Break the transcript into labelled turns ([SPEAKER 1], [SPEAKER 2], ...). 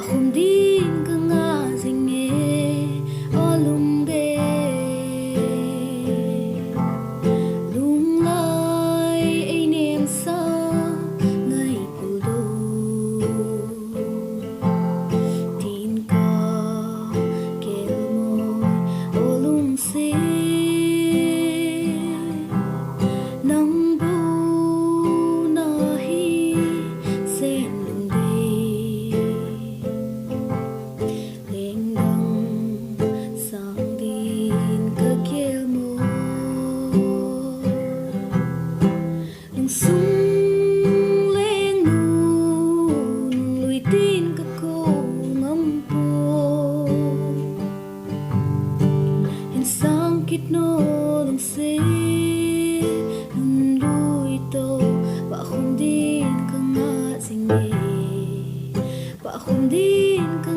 [SPEAKER 1] không din ka nga zinge olum de lung lai ai nem sa ngai pul do tin ka kel mo olum se nang bu na hi sen lung de leng dang sang din ka kel mo nang sung leng nu nung lui tin ka ko ngam po hin sang kit no lung se nun lui to ba không din ka nga zinge ba không din ka